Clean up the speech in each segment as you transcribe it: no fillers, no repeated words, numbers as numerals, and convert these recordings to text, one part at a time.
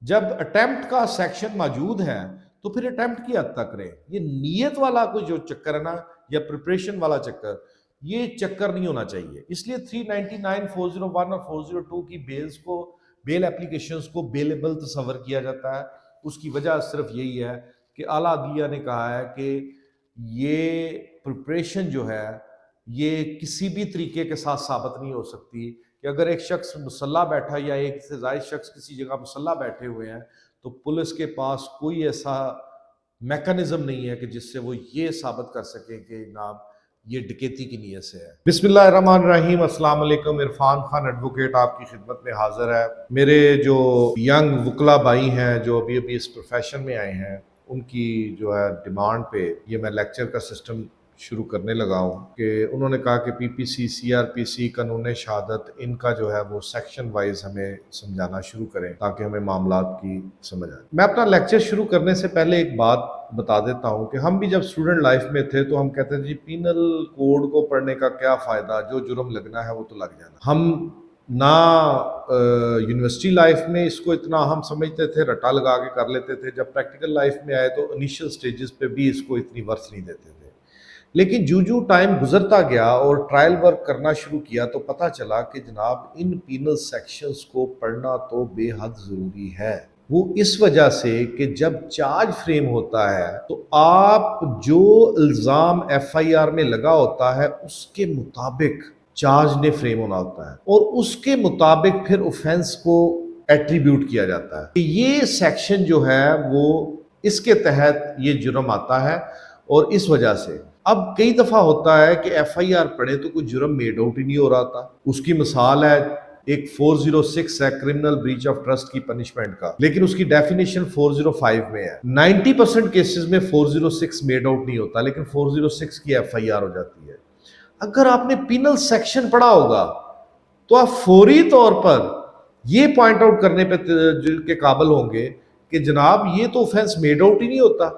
جب اٹیمپٹ کا سیکشن موجود ہے تو پھر اٹیمپٹ کی حد تک رہے. یہ نیت والا کوئی جو چکر ہے نا یا پریپریشن والا چکر، یہ چکر نہیں ہونا چاہیے. اس لیے 399 401 اور 402 کی بیلز کو، بیل اپلیکیشنز کو بیلیبل تصور کیا جاتا ہے. اس کی وجہ صرف یہی ہے کہ اعلیٰ عدلیہ نے کہا ہے کہ یہ پریپریشن جو ہے یہ کسی بھی طریقے کے ساتھ ثابت نہیں ہو سکتی کہ اگر ایک شخص مسلح بیٹھا یا ایک سے زائد شخص کسی جگہ مسلح بیٹھے ہوئے ہیں تو پولیس کے پاس کوئی ایسا میکانزم نہیں ہے کہ جس سے وہ یہ ثابت کر سکیں کہ جناب یہ ڈکیتی کی نیت سے ہے. بسم اللہ الرحمن الرحیم. السلام علیکم. عرفان خان ایڈوکیٹ آپ کی خدمت میں حاضر ہے. میرے جو ینگ وکلا بھائی ہیں جو ابھی اس پروفیشن میں آئے ہیں، ان کی جو ہے ڈیمانڈ پہ یہ میں لیکچر کا سسٹم شروع کرنے لگا ہوں کہ انہوں نے کہا کہ پی پی سی، سی آر پی سی، قانون شہادت، ان کا جو ہے وہ سیکشن وائز ہمیں سمجھانا شروع کریں تاکہ ہمیں معاملات کی سمجھ آئے. میں اپنا لیکچر شروع کرنے سے پہلے ایک بات بتا دیتا ہوں کہ ہم بھی جب اسٹوڈنٹ لائف میں تھے تو ہم کہتے تھے جی پینل کوڈ کو پڑھنے کا کیا فائدہ، جو جرم لگنا ہے وہ تو لگ جانا. ہم نہ یونیورسٹی لائف میں اس کو اتنا ہم سمجھتے تھے، رٹا لگا کے کر لیتے تھے. جب پریکٹیکل لائف میں آئے تو انیشیل سٹیجز پہ بھی اس کو اتنی ورث نہیں دیتے تھے. لیکن جو ٹائم گزرتا گیا اور ٹرائل ورک کرنا شروع کیا تو پتہ چلا کہ جناب ان پینل سیکشنز کو پڑھنا تو بے حد ضروری ہے. وہ اس وجہ سے کہ جب چارج فریم ہوتا ہے تو آپ جو الزام ایف آئی آر میں لگا ہوتا ہے اس کے مطابق چارج نے فریم ہونا ہوتا ہے اور اس کے مطابق پھر اوفینس کو ایٹریبیوٹ کیا جاتا ہے. یہ سیکشن جو ہے وہ اس کے تحت یہ جرم آتا ہے. اور اس وجہ سے اب کئی دفعہ ہوتا ہے کہ ایف آئی آر پڑھے تو کوئی جرم میڈ آؤٹ ہی نہیں ہو رہا تھا. اس کی مثال ہے ایک 406 ہے کرمنل بریچ آف ٹرسٹ کی پنشمنٹ کا، لیکن اس کی ڈیفینیشن 405 میں ہے. 90% کیسز میں 406 میڈ آؤٹ نہیں ہوتا لیکن 406 کی ایف آئی آر ہو جاتی ہے. اگر آپ نے پینل سیکشن پڑھا ہوگا تو آپ فوری طور پر یہ پوائنٹ آؤٹ کرنے پہ کے قابل ہوں گے کہ جناب یہ تو اوفینس میڈ آؤٹ ہی نہیں ہوتا.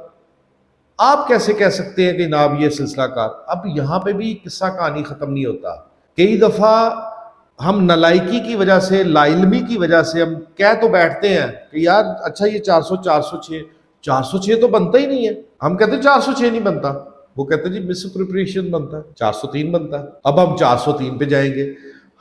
آپ کیسے کہہ سکتے ہیں کہ جناب یہ سلسلہ کار؟ اب یہاں پہ بھی قصہ کہانی ختم نہیں ہوتا. کئی دفعہ ہم نالائکی کی وجہ سے، لا علمی کی وجہ سے ہم کہہ تو بیٹھتے ہیں کہ یار اچھا یہ 406 تو بنتا ہی نہیں ہے. ہم کہتے ہیں 406 نہیں بنتا، وہ کہتے ہیں جی مس اپروپریشن بنتا ہے، 403 بنتا ہے. اب ہم 403 پہ جائیں گے.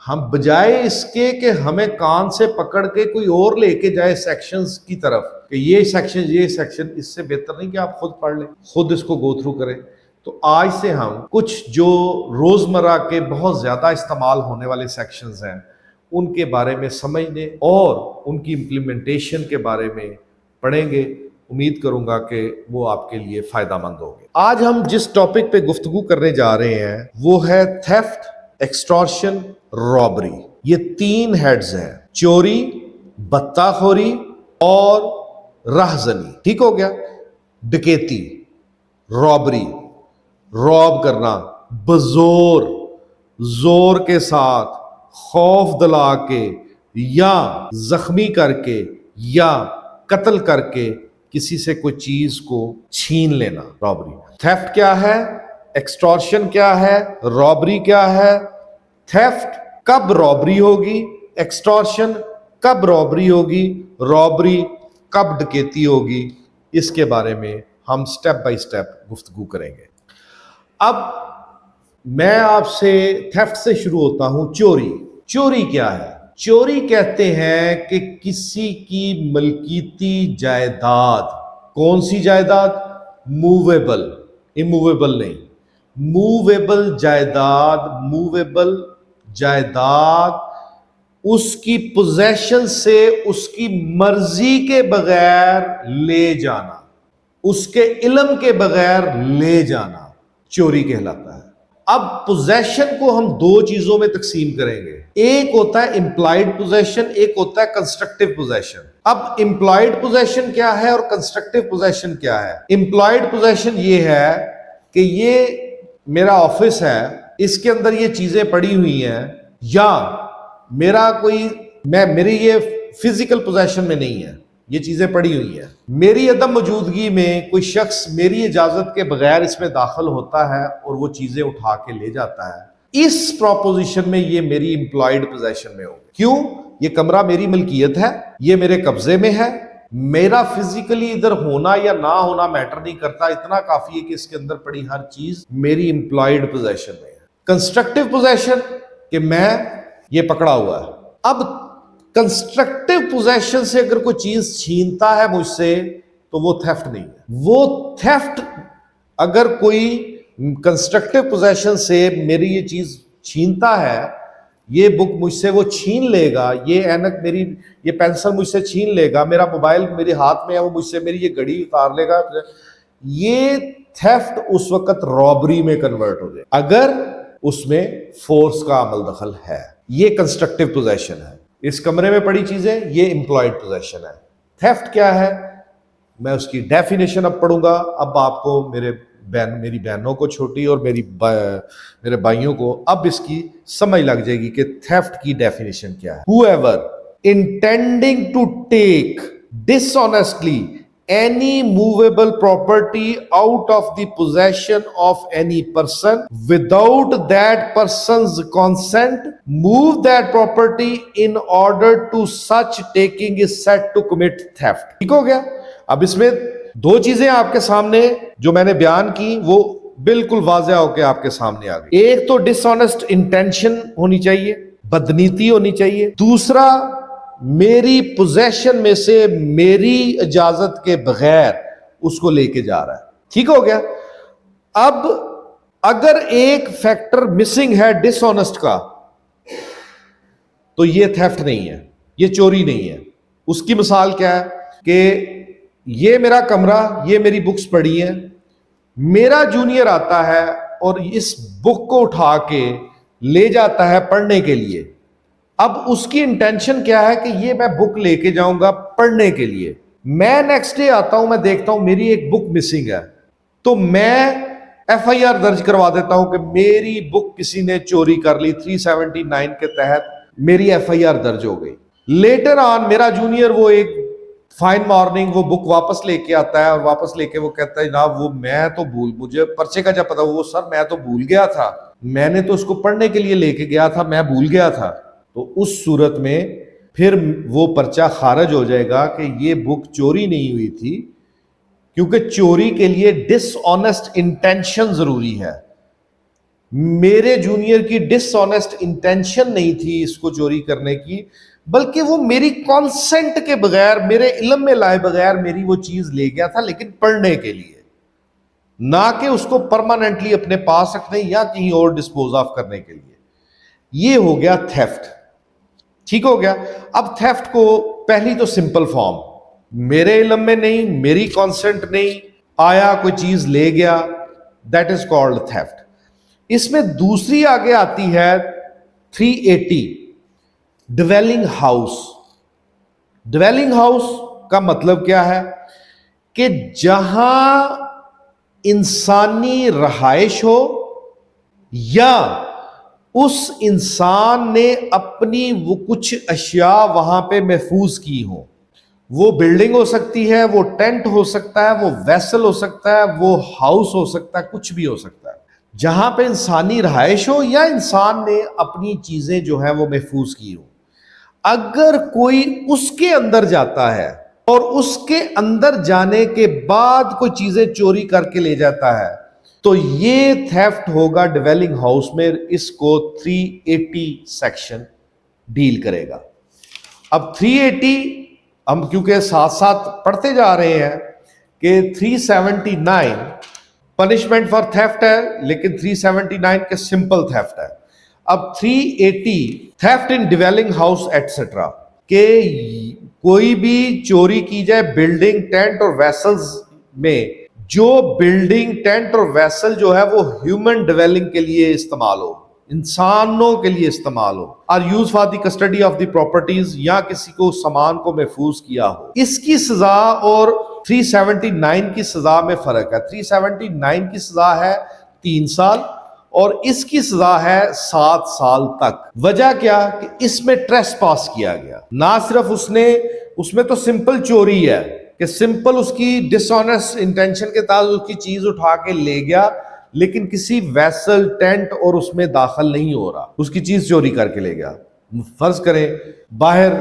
ہم بجائے اس کے کہ ہمیں کان سے پکڑ کے کوئی اور لے کے جائے سیکشنز کی طرف کہ یہ سیکشن، اس سے بہتر نہیں کہ آپ خود پڑھ لیں، خود اس کو گو تھرو کریں. تو آج سے ہم کچھ جو روزمرہ کے بہت زیادہ استعمال ہونے والے سیکشنز ہیں ان کے بارے میں سمجھنے اور ان کی امپلیمنٹیشن کے بارے میں پڑھیں گے. امید کروں گا کہ وہ آپ کے لیے فائدہ مند ہوگی. آج ہم جس ٹاپک پہ گفتگو کرنے جا رہے ہیں وہ ہے تھیفٹ، ایکسٹارشن، رابری. یہ 3 ہیڈز ہیں: چوری، بطہ خوری اور رہزنی. ٹھیک ہو گیا؟ ڈکیتی، رابری، راب کرنا بزور، زور کے ساتھ، خوف دلا کے یا زخمی کر کے یا قتل کر کے کسی سے کوئی چیز کو چھین لینا، رابری. تھیفٹ کیا ہے؟ ایکسٹارشن کیا ہے؟ رابری کیا ہے؟ تھیفٹ کب رابری ہوگی، ایکسٹارشن کب رابری ہوگی، رابری کب ڈکیتی ہوگی، اس کے بارے میں ہم سٹیپ بائی سٹیپ گفتگو کریں گے. اب میں آپ سے تھیفٹ سے شروع ہوتا ہوں. چوری کیا ہے؟ چوری کہتے ہیں کہ کسی کی ملکیتی جائیداد. کون سی جائیداد؟ موویبل، اموویبل نہیں، موویبل جائیداد اس کی پوزیشن سے اس کی مرضی کے بغیر لے جانا، اس کے علم کے بغیر لے جانا چوری کہلاتا ہے. اب پوزیشن کو ہم 2 چیزوں میں تقسیم کریں گے. ایک ہوتا ہے امپلائڈ پوزیشن، ایک ہوتا ہے کنسٹرکٹیو پوزیشن. اب امپلائڈ پوزیشن کیا ہے اور کنسٹرکٹیو پوزیشن کیا ہے؟ امپلائڈ پوزیشن یہ ہے کہ یہ میرا آفس ہے، اس کے اندر یہ چیزیں پڑی ہوئی ہیں، یا میری یہ فزیکل پوزیشن میں نہیں ہے، یہ چیزیں پڑی ہوئی ہیں، میری عدم موجودگی میں کوئی شخص میری اجازت کے بغیر اس میں داخل ہوتا ہے اور وہ چیزیں اٹھا کے لے جاتا ہے. اس پروپوزیشن میں یہ میری امپلائڈ پوزیشن میں ہوگی. کیوں؟ یہ کمرہ میری ملکیت ہے، یہ میرے قبضے میں ہے، میرا فزیکلی ادھر ہونا یا نہ ہونا میٹر نہیں کرتا، اتنا کافی ہے کہ اس کے اندر پڑی ہر چیز میری امپلائڈ پوزیشن میں ہے۔ کنسٹرکٹیو پوزیشن کہ میں یہ پکڑا ہوا ہے۔ اب کنسٹرکٹیو پوزیشن سے اگر کوئی چیز چھینتا ہے مجھ سے تو وہ تھیفٹ نہیں ہے۔ وہ تھیفٹ اگر کوئی کنسٹرکٹیو پوزیشن سے میری یہ چیز چھینتا ہے، یہ بک مجھ سے وہ چھین لے گا، یہ اینک میری، یہ پینسل مجھ سے چھین لے گا، میرا موبائل میرے ہاتھ میں ہے وہ مجھ سے میری یہ گھڑی اتار لے گا، یہ تھیفٹ اس وقت رابری میں کنورٹ ہو جائے اگر اس میں فورس کا عمل دخل ہے۔ یہ کنسٹرکٹیو پوزیشن ہے۔ اس کمرے میں پڑی چیزیں، یہ امپلائڈ پوزیشن ہے۔ تھیفٹ کیا ہے، میں اس کی ڈیفینیشن اب پڑھوں گا۔ اب آپ کو میری بہنوں کو چھوٹی اور میرے بھائیوں کو اب اس کی سمجھ لگ جائے گی کہ تھیفٹ کی ڈیفینیشن کیا ہے۔ whoever intending to take dishonestly any movable property out of the possession of any person without that person's consent move that property in order to such taking is said to commit theft۔ ٹھیک ہو گیا؟ اب اس میں دو چیزیں آپ کے سامنے جو میں نے بیان کی وہ بالکل واضح ہو کے آپ کے سامنے آ گئی۔ ایک تو ڈس آنےسٹ انٹینشن ہونی چاہیے، بدنیتی ہونی چاہیے۔ دوسرا، میری پوزیشن میں سے میری اجازت کے بغیر اس کو لے کے جا رہا ہے۔ ٹھیک ہو گیا؟ اب اگر ایک فیکٹر مسنگ ہے ڈس آنےسٹ کا تو یہ تھیفٹ نہیں ہے، یہ چوری نہیں ہے۔ اس کی مثال کیا ہے کہ یہ میرا کمرہ، یہ میری بکس پڑھی ہیں، میرا جونیئر آتا ہے اور اس بک کو اٹھا کے لے جاتا ہے پڑھنے کے لیے۔ اب اس کی انٹینشن کیا ہے کہ یہ میں بک لے کے جاؤں گا پڑھنے کے لیے۔ میں نیکسٹ ڈے آتا ہوں، میں دیکھتا ہوں میری ایک بک مسنگ ہے، تو میں ایف آئی آر درج کروا دیتا ہوں کہ میری بک کسی نے چوری کر لی۔ 379 کے تحت میری ایف آئی آر درج ہو گئی۔ لیٹر آن میرا جونیئر وہ ایک فائن مارننگ وہ بک واپس لے کے آتا ہے اور واپس لے کے وہ کہتا ہے جناب وہ میں تو مجھے پرچے کا جب پتا وہ سر میں تو بھول گیا تھا، میں نے تو اس کو پڑھنے کے لیے لے کے گیا تھا، میں بھول گیا تھا۔ تو اس صورت میں پھر وہ پرچہ خارج ہو جائے گا کہ یہ بک چوری نہیں ہوئی تھی، کیونکہ چوری کے لیے ڈس آنےسٹ انٹینشن ضروری ہے۔ میرے جونیئر کی ڈس آنےسٹ انٹینشن نہیں تھی اس کو چوری کرنے کی، بلکہ وہ میری کانسنٹ کے بغیر، میرے علم میں لائے بغیر میری وہ چیز لے گیا تھا، لیکن پڑھنے کے لیے، نہ کہ اس کو پرماننٹلی اپنے پاس رکھنے یا کہیں اور ڈسپوز آف کرنے کے لیے۔ یہ ہو گیا تھیفٹ۔ ٹھیک ہو گیا؟ اب تھیفٹ کو پہلی تو سمپل فارم، میرے علم میں نہیں، میری کانسنٹ نہیں، آیا کوئی چیز لے گیا، دیٹ از کالڈ تھیفٹ۔ اس میں دوسری آگے آتی ہے 380 ڈویلنگ ہاؤس۔ ڈویلنگ ہاؤس کا مطلب کیا ہے کہ جہاں انسانی رہائش ہو یا اس انسان نے اپنی وہ کچھ اشیاء وہاں پہ محفوظ کی ہوں۔ وہ بلڈنگ ہو سکتی ہے، وہ ٹینٹ ہو سکتا ہے، وہ ویسل ہو سکتا ہے، وہ ہاؤس ہو سکتا ہے، کچھ بھی ہو سکتا ہے، جہاں پہ انسانی رہائش ہو یا انسان نے اپنی چیزیں جو ہیں وہ محفوظ کی ہوں۔ اگر کوئی اس کے اندر جاتا ہے اور اس کے اندر جانے کے بعد کوئی چیزیں چوری کر کے لے جاتا ہے تو یہ تھیفٹ ہوگا ڈویلنگ ہاؤس میں۔ اس کو 380 سیکشن ڈیل کرے گا۔ اب 380 ہم کیونکہ ساتھ ساتھ پڑھتے جا رہے ہیں کہ 379 پنشمنٹ فار تھیفٹ ہے، لیکن 379 کے سمپل تھیفٹ ہے۔ اب 380 تھیفٹ ان ڈویلنگ ہاؤس ایٹسٹرا، کہ کوئی بھی چوری کی جائے بلڈنگ، ٹینٹ اور ویسلز میں، جو بلڈنگ، ٹینٹ اور ویسل جو ہے وہ ہیومن ڈویلنگ کے لیے استعمال ہو، انسانوں کے لیے استعمال ہو، اور use for the custody of the properties, یا کسی کو سامان کو محفوظ کیا ہو۔ اس کی سزا اور 379 کی سزا میں فرق ہے۔ 379 کی سزا ہے 3 سال اور اس کی سزا ہے 7 سال تک۔ وجہ کیا کہ اس میں ٹریس پاس کیا گیا، نہ صرف اس میں تو سمپل چوری ہے کہ سمپل اس کی ڈس آنےسٹ انٹینشن کے تحت اس کی چیز اٹھا کے لے گیا، لیکن کسی ویسل، ٹینٹ اور اس میں داخل نہیں ہو رہا، اس کی چیز چوری کر کے لے گیا۔ فرض کریں باہر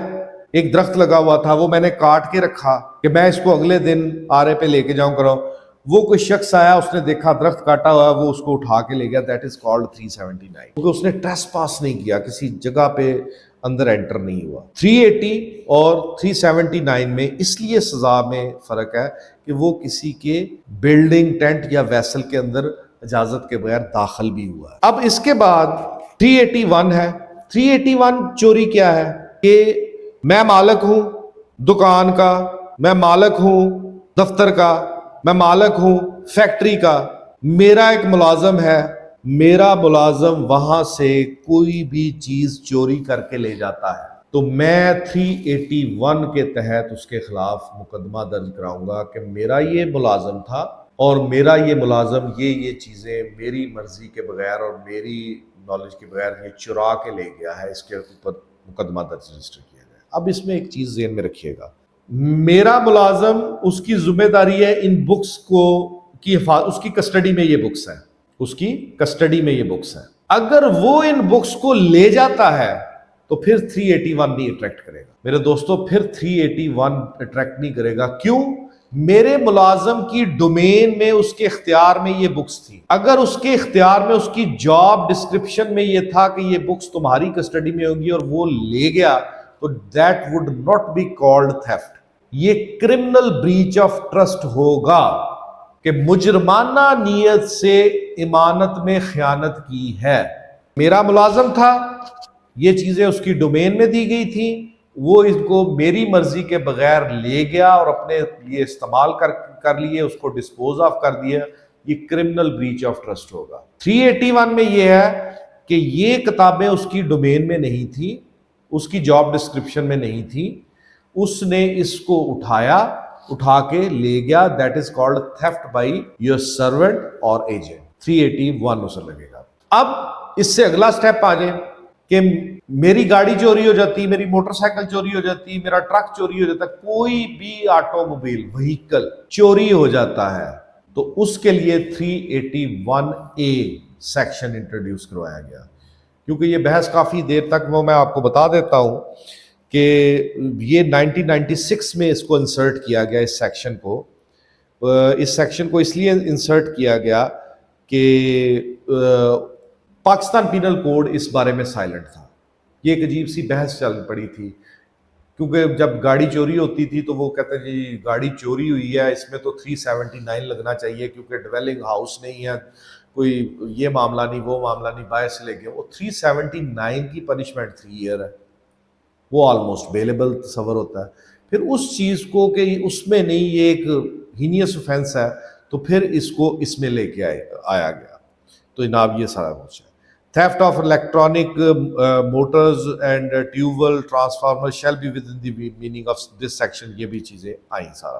ایک درخت لگا ہوا تھا وہ میں نے کاٹ کے رکھا کہ میں اس کو اگلے دن آرے پہ لے کے جاؤں کروں. وہ کوئی شخص آیا, اس نے دیکھا درخت کاٹا ہوا ہے, وہ اس کو اٹھا کے لے گیا. دیٹ از کالڈ 379, کیونکہ اس نے ٹریس پاس نہیں کیا, کسی جگہ پہ اندر انٹر نہیں ہوا. 380 اور 379 میں اس لیے سزا میں فرق ہے کہ وہ کسی کے بلڈنگ, ٹینٹ یا ویسل کے اندر اجازت کے بغیر داخل بھی ہوا ہے. اب اس کے بعد 381 ہے. 381 چوری کیا ہے کہ میں مالک ہوں دکان کا, میں مالک ہوں دفتر کا, میں مالک ہوں فیکٹری کا, میرا ایک ملازم ہے, میرا ملازم وہاں سے کوئی بھی چیز چوری کر کے لے جاتا ہے تو میں 381 کے تحت اس کے خلاف مقدمہ درج کراؤں گا کہ میرا یہ ملازم تھا اور میرا یہ ملازم یہ چیزیں میری مرضی کے بغیر اور میری نالج کے بغیر یہ چرا کے لے گیا ہے, اس کے اوپر مقدمہ درج رجسٹر کیا جائے. اب اس میں ایک چیز ذہن میں رکھیے گا, میرا ملازم, اس کی ذمہ داری ہے ان بکس کو کی حفاظت, اس کی کسٹڈی میں یہ بکس ہے, اس کی کسٹڈی میں یہ بکس ہے. اگر وہ ان بکس کو لے جاتا ہے تو پھر 381 نہیں اٹریکٹ کرے گا میرے دوستو, پھر 381 اٹریکٹ نہیں کرے گا. کیوں؟ میرے ملازم کی ڈومین میں, اس کے اختیار میں یہ بکس تھی. اگر اس کے اختیار میں, اس کی جاب ڈسکرپشن میں یہ تھا کہ یہ بکس تمہاری کسٹڈی میں ہوگی اور وہ لے گیا, تو that would not be called theft. یہ کرمنل بریچ آف ٹرسٹ ہوگا کہ مجرمانہ نیت سے امانت میں خیانت کی ہے. میرا ملازم تھا, یہ چیزیں اس کی ڈومین میں دی گئی تھی, وہ اس کو میری مرضی کے بغیر لے گیا اور اپنے لیے استعمال کر لیے, اس کو ڈسپوز آف کر دیا. یہ کرمنل بریچ آف ٹرسٹ ہوگا. 381 میں یہ ہے کہ یہ کتابیں اس کی ڈومین میں نہیں تھی, اس کی جاب ڈسکرپشن میں نہیں تھی, اس نے اس کو اٹھا کے لے گیا. That is called theft by your servant اور ایجنٹ. 381 اسے لگے گا. اب اس سے اگلا سٹیپ آ جائے کہ میری گاڑی چوری ہو جاتی, میری موٹر سائیکل چوری ہو جاتی, میرا ٹرک چوری ہو جاتا, کوئی بھی آٹو موبائل وہیکل چوری ہو جاتا ہے, تو اس کے لیے 381A سیکشن انٹروڈیوس کروایا گیا. کیونکہ یہ بحث کافی دیر تک, وہ میں آپ کو بتا دیتا ہوں کہ یہ 1996 میں اس کو انسرٹ کیا گیا. اس سیکشن کو اس لیے انسرٹ کیا گیا کہ پاکستان پینل کوڈ اس بارے میں سائلنٹ تھا. یہ ایک عجیب سی بحث چل پڑی تھی, کیونکہ جب گاڑی چوری ہوتی تھی تو وہ کہتے ہیں جی گاڑی چوری ہوئی ہے, اس میں تو 379 لگنا چاہیے کیونکہ ڈویلنگ ہاؤس نہیں ہے, کوئی یہ معاملہ نہیں, وہ معاملہ نہیں, باعث سے لے گئے. وہ 379 کی پنشمنٹ 3 ایئر ہے, وہ آلموسٹ بیلیبل تصور ہوتا ہے. پھر اس چیز کو کہ اس میں نہیں, یہ ایک ہینیس اوفینس ہے, تو پھر اس کو اس میں لے کے آیا گیا. تو جناب یہ سارا کچھ ہے. Theft of electronic motors and fuel transformers shall be within the meaning of this section. یہ بھی چیزیں آئیں, سارا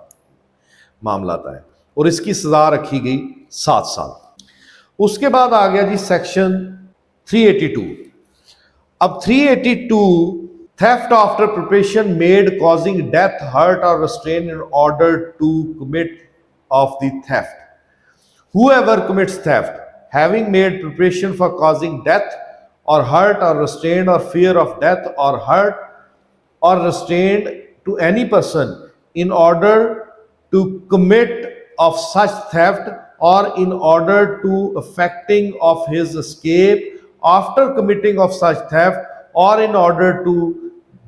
معاملہ آتا ہے, اور اس کی سزا رکھی گئی 7 سال. اس کے بعد آ گیا جی سیکشن 382. اب 382 theft after preparation made causing death, hurt or restraint in order to commit of the theft. Whoever commits theft having made preparation for causing death or hurt or restraint or fear of death or hurt or restraint to any person in order to commit of such theft or in order to effecting of his escape after committing of such theft or in order to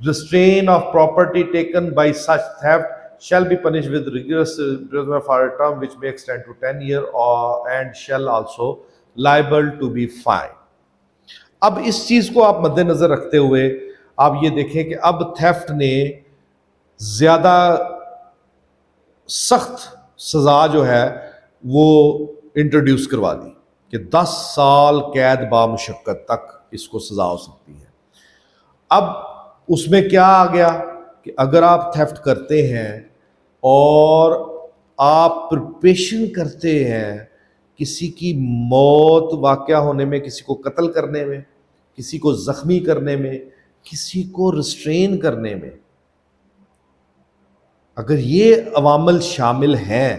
restrain of property taken by such theft shall be punished with rigorous imprisonment for a term which may extend to 10 years and shall also liable to be fined. اب اس چیز کو آپ مد نظر رکھتے ہوئے آپ یہ دیکھیں کہ اب تھیفٹ نے زیادہ سخت سزا جو ہے وہ انٹروڈیوس کروا دی کہ 10 سال قید بامشقت تک اس کو سزا ہو سکتی ہے. اب اس میں کیا آ گیا کہ اگر آپ تھیفٹ کرتے ہیں اور آپ پریپریشن کرتے ہیں کسی کی موت واقع ہونے میں, کسی کو قتل کرنے میں, کسی کو زخمی کرنے میں, کسی کو ریسٹرین کرنے میں, اگر یہ عوامل شامل ہیں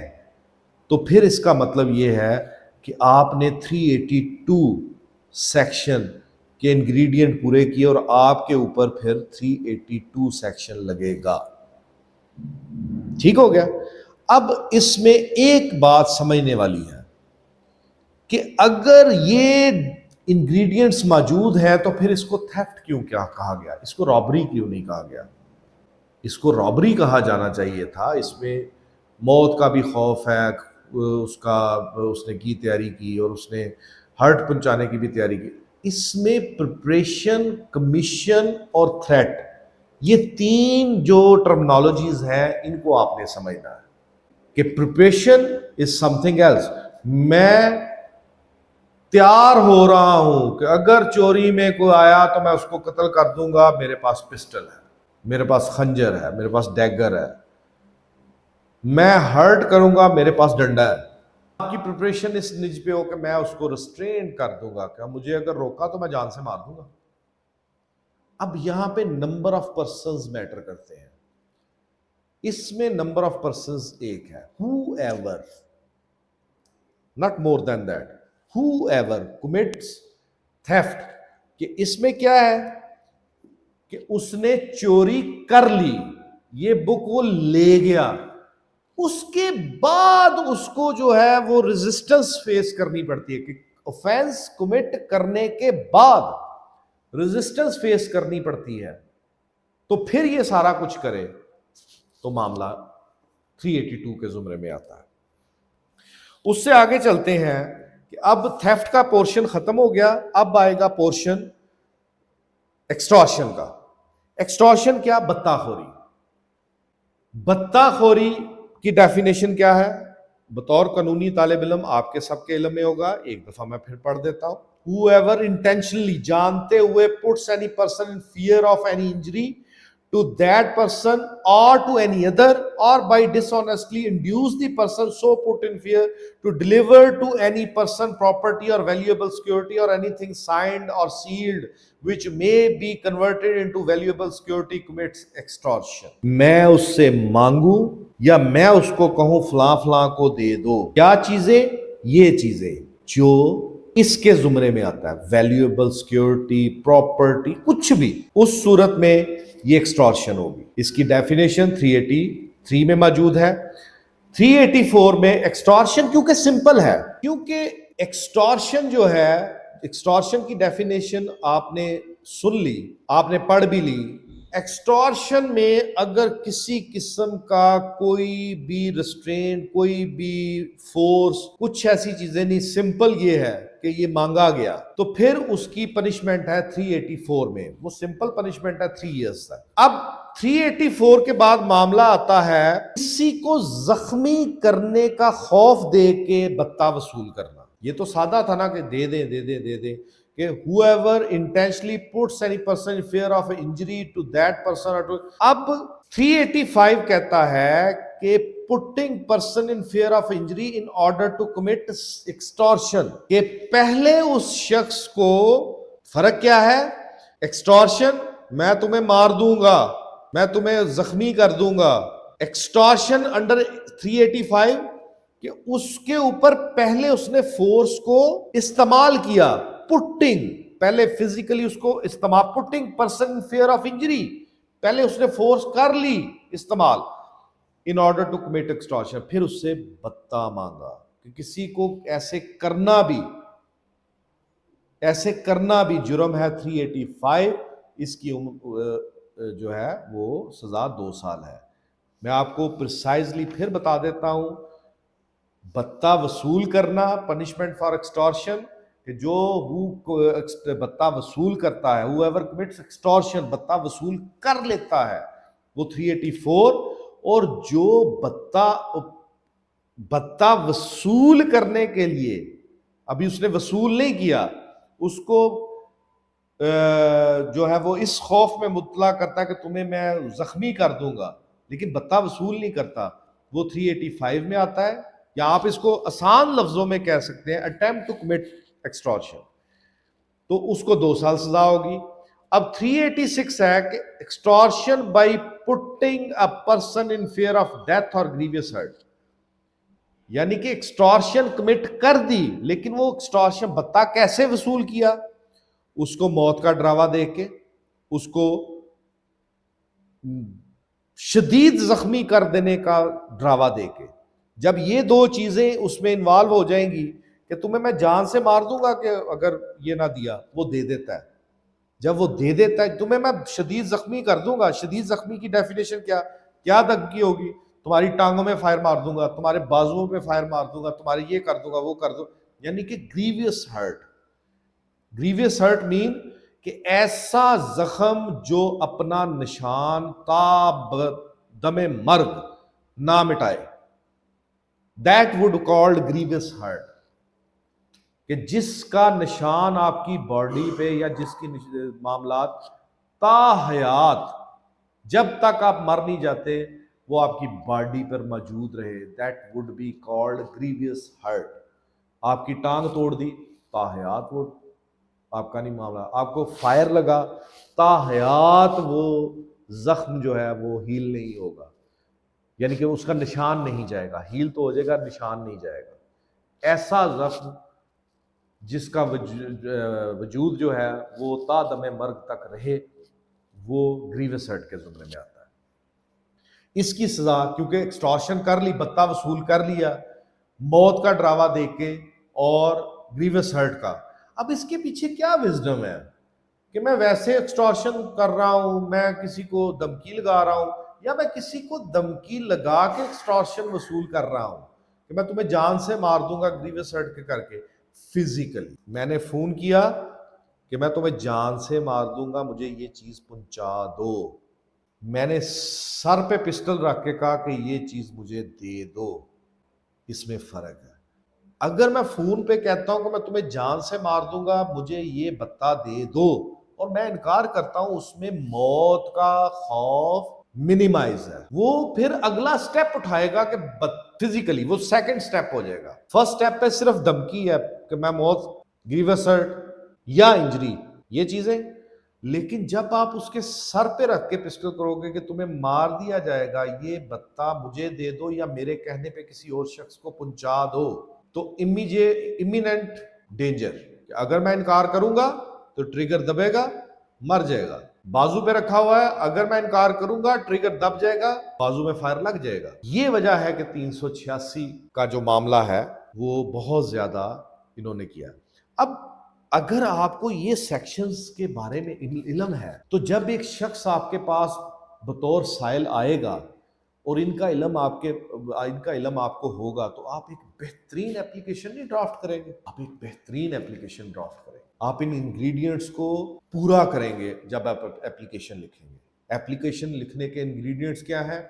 تو پھر اس کا مطلب یہ ہے کہ آپ نے 382 سیکشن کے انگریڈینٹ پورے کیے اور آپ کے اوپر پھر 382 سیکشن لگے گا. ٹھیک ہو گیا. اب اس میں ایک بات سمجھنے والی ہے کہ اگر یہ انگریڈینٹس موجود ہیں تو پھر اس کو تھیفٹ کیوں کیا کہا گیا, اس کو رابری کیوں نہیں کہا گیا؟ اس کو رابری کہا جانا چاہیے تھا. اس میں موت کا بھی خوف ہے, اس نے کی تیاری کی اور اس نے ہرٹ پہنچانے کی بھی تیاری کی. اس میں پریپریشن, کمیشن اور تھریٹ, یہ تین جو ٹرمنالوجیز ہیں ان کو آپ نے سمجھنا ہے کہ پریپریشن از سم تھنگ ایلس. میں تیار ہو رہا ہوں کہ اگر چوری میں کوئی آیا تو میں اس کو قتل کر دوں گا, میرے پاس پسٹل ہے, میرے پاس خنجر ہے, میرے پاس ڈیگر ہے, میں ہرٹ کروں گا, میرے پاس ڈنڈا ہے. آپ کی پریپریشن اس نج پہ ہو کہ میں اس کو ریسٹرین کر دوں گا, کہ مجھے اگر روکا تو میں جان سے مار دوں گا. اب یہاں پہ نمبر آف پرسنز میٹر کرتے ہیں. اس میں نمبر آف پرسنز ایک ہے, whoever, not more than that, whoever commits theft. کہ اس میں کیا ہے کہ اس نے چوری کر لی, یہ بک وہ لے گیا, اس کے بعد اس کو جو ہے وہ ریزسٹنس فیس کرنی پڑتی ہے, کہ offense commit کرنے کے بعد ریزسٹنس فیس کرنی پڑتی ہے. تو پھر یہ سارا کچھ کرے تو معاملہ 382 کے زمرے میں آتا ہے. اس سے آگے چلتے ہیں کہ اب تھیفٹ کا پورشن ختم ہو گیا, اب آئے گا پورشن ایکسٹورشن کا. ایکسٹورشن کیا؟ بتہ خوری. بتہ خوری کی ڈیفینیشن کیا ہے؟ بطور قانونی طالب علم آپ کے سب کے علم میں ہوگا, ایک دفعہ میں پھر پڑھ دیتا ہوں. whoever intentionally, جانتے ہوئے, puts any person in fear of any injury to that person or to any other, or by dishonestly induce the person so put in fear to deliver to any person property or valuable security or anything signed or sealed which may be converted into valuable security, commits extortion. میں اس سے مانگوں یا میں اس کو کہوں فلاں فلاں کو دے دو, کیا چیزیں؟ یہ چیزیں جو اس کے زمرے میں آتا ہے, ویلیویبل سیکیورٹی, پراپرٹی, کچھ بھی, اس صورت میں یہ ایکسٹورشن ہوگی. اس کی ڈیفینیشن 383 میں موجود ہے. 384 میں ایکسٹورشن کیونکہ سمپل ہے, کیونکہ ایکسٹورشن جو ہے, ایکسٹورشن کی ڈیفینیشن آپ نے سن لی, آپ نے پڑھ بھی لی. ایکسٹورشن میں اگر کسی قسم کا کوئی بھی ریسٹرین, کوئی بھی فورس, کچھ ایسی چیزیں نہیں, سمپل یہ ہے کہ یہ مانگا گیا, تو پھر اس کی پنشمنٹ ہے 384 میں, وہ سمپل پنشمنٹ ہے 3 ایئرز تک. اب 384 کے بعد معاملہ آتا ہے کسی کو زخمی کرنے کا خوف دے کے بتہ وصول کرنا. یہ تو سادہ تھا نا کہ دے دیں دے دیں دے دیں, کہ whoever intentionally puts any person in fear of injury to that person or to. اب 385 کہتا ہے کہ putting person in fear of injury in order to commit extortion, کہ پہلے اس شخص کو, فرق کیا ہے؟ extortion میں تمہیں مار دوں گا, میں تمہیں زخمی کر دوں گا. extortion under 385 کہ اس کے اوپر پہلے اس نے فورس کو استعمال کیا, پٹنگ, پہلے فزیکلی اس کو استعمال, putting person in fear of injury, پہلے اس نے فورس کر لی استعمال, ان آرڈر ٹو کمٹ ایکسٹورشن. پھر اس سے بتہ مانگا, کہ کسی کو ایسے کرنا بھی جرم ہے. 385 اس کی جو ہے وہ سزا 2 سال ہے. میں آپ کو پریسائزلی پھر بتا دیتا ہوں, بتہ وصول کرنا, پنشمنٹ فار ایکسٹورشن, کہ جو بتہ وصول کرتا ہے, whoever commits extortion, بتہ وصول کر لیتا ہے, وہ 384. اور جو بتہ وصول کرنے کے لیے, ابھی اس نے وصول نہیں کیا, اس کو جو ہے وہ اس خوف میں مبتلا کرتا ہے کہ تمہیں میں زخمی کر دوں گا, لیکن بتہ وصول نہیں کرتا, وہ 385 میں آتا ہے. یا آپ اس کو آسان لفظوں میں کہہ سکتے ہیں attempt to commit extortion, تو اس کو 2 سال سزا ہوگی. اب 386 ہے کہ extortion by putting a person in fear of death or grievous hurt, یعنی کہ extortion commit کر دی, لیکن وہ extortion بتہ کیسے وصول کیا؟ اس کو موت کا ڈراوا دے کے، اس کو شدید زخمی کر دینے کا ڈراوا دے کے، جب یہ دو چیزیں اس میں انوالو ہو جائیں گی کہ تمہیں میں جان سے مار دوں گا کہ اگر یہ نہ دیا، وہ دے دیتا ہے، جب وہ دے دیتا ہے تمہیں میں شدید زخمی کر دوں گا. شدید زخمی کی ڈیفینیشن کیا دھمکی ہوگی؟ تمہاری ٹانگوں میں فائر مار دوں گا، تمہارے بازوؤں پہ فائر مار دوں گا، تمہارے یہ کر دوں گا، وہ کر دوں. یعنی کہ گریویس ہرٹ. گریویس ہرٹ مین کہ ایسا زخم جو اپنا نشان تا دم مرگ نہ مٹائے. That would called grievous hurt, کہ جس کا نشان آپ کی باڈی پہ یا جس کی معاملات تا حیات جب تک آپ مر نہیں جاتے وہ آپ کی باڈی پر موجود رہے. That would be called grievous hurt. آپ کی ٹانگ توڑ دی، تا حیات وہ آپ کا نہیں معاملہ. آپ کو فائر لگا، تا حیات وہ زخم جو ہے وہ ہیل نہیں ہوگا، یعنی کہ اس کا نشان نہیں جائے گا. ہیل تو ہو جائے گا، نشان نہیں جائے گا. ایسا زخم جس کا وجود جو ہے وہ تا دم مرگ تک رہے، وہ گریویس ہرٹ کے زمرے میں آتا ہے. اس کی سزا کیونکہ ایکسٹارشن کر لی، بتہ وصول کر لیا، موت کا ڈراوا دے کے اور گریویس ہرٹ کا. اب اس کے پیچھے کیا وزڈم ہے کہ میں ویسے ایکسٹارشن کر رہا ہوں، میں کسی کو دھمکی لگا رہا ہوں، یا میں کسی کو دھمکی لگا کے ایکسٹارشن وصول کر رہا ہوں کہ میں تمہیں جان سے مار دوں گا گریویس ہرٹ کے کر کے. فزیکلی میں نے فون کیا کہ میں تمہیں جان سے مار دوں گا، مجھے یہ چیز پہنچا دو. میں نے سر پہ پسٹل رکھ کے کہا کہ یہ چیز مجھے دے دو. اس میں فرق ہے. اگر میں فون پہ کہتا ہوں کہ میں تمہیں جان سے مار دوں گا، مجھے یہ بتا دے دو، اور میں انکار کرتا ہوں، اس میں موت کا خوف منیمائز ہے. وہ پھر اگلا سٹیپ اٹھائے گا کہ فزیکلی، وہ سیکنڈ سٹیپ ہو جائے گا. فرسٹ سٹیپ پہ صرف دھمکی ہے کہ میں موت، گریویس ہرٹ یا انجری، یہ چیزیں. لیکن جب آپ اس کے سر پہ رکھ کے پسٹل کرو گے کہ تمہیں مار دیا جائے گا، یہ بتا مجھے دے دو یا میرے کہنے پہ کسی اور شخص کو پہنچا دو، تو امییننٹ ڈینجر. اگر میں انکار کروں گا تو ٹریگر دبے گا، مر جائے گا. بازو پہ رکھا ہوا ہے، اگر میں انکار کروں گا ٹریگر دب جائے گا، بازو میں فائر لگ جائے گا. یہ وجہ ہے کہ 386 کا جو معاملہ ہے وہ بہت زیادہ انہوں نے کیا. اب اگر آپ کو یہ سیکشنز کے بارے میں علم ہے تو جب ایک شخص آپ کے پاس بطور سائل آئے گا اور ان کا علم آپ کو ہوگا تو آپ ایک بہترین اپلیکیشن نہیں ڈرافٹ کریں گے، آپ ایک بہترین اپلیکیشن ڈرافٹ کریں گے. آپ ان انگریڈینٹس کو پورا کریں گے جب آپ اپلیکیشن لکھیں گے. اپلیکیشن لکھنے کے انگریڈینٹس کیا ہیں؟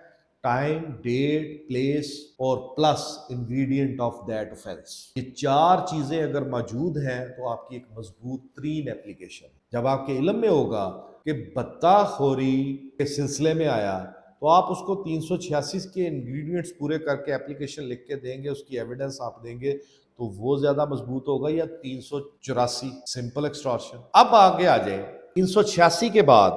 ٹائم، ڈیٹ، پلیس اور plus ingredient of that offence. یہ چار چیزیں اگر موجود ہیں تو آپ کی ایک مضبوط ترین اپلیکیشن. جب آپ کے علم میں ہوگا کہ بتہ خوری کے سلسلے میں آیا تو آپ اس کو 386 کے انگریڈینٹس پورے کر کے اپلیکیشن لکھ کے دیں گے، اس کی ایویڈنس آپ دیں گے تو وہ زیادہ مضبوط ہوگا یا 384 سمپل ایکسٹارشن. اب آگے آ جائیں 386 کے بعد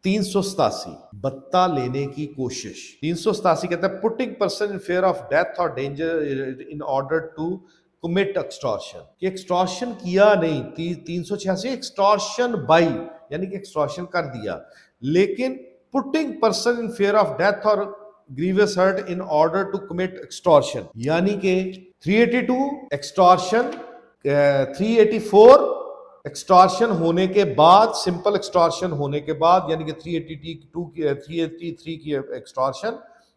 387 بتہ لینے کی کوشش. 387 کہتا ہے putting person in fear of death or danger in order to commit extortion. کہ ایکسٹارشن کیا نہیں. 386 ایکسٹارشن بائی یعنی کہ ایکسٹارشن کر دیا، لیکن putting person in fear of death or grievous hurt in order to commit extortion یعنی کہ 382 ایکسٹارشن، 384 ایکسٹارشن ہونے کے بعد، سمپل ایکسٹارشن ہونے کے بعد، یعنی کہ 383 کی ایکسٹارشن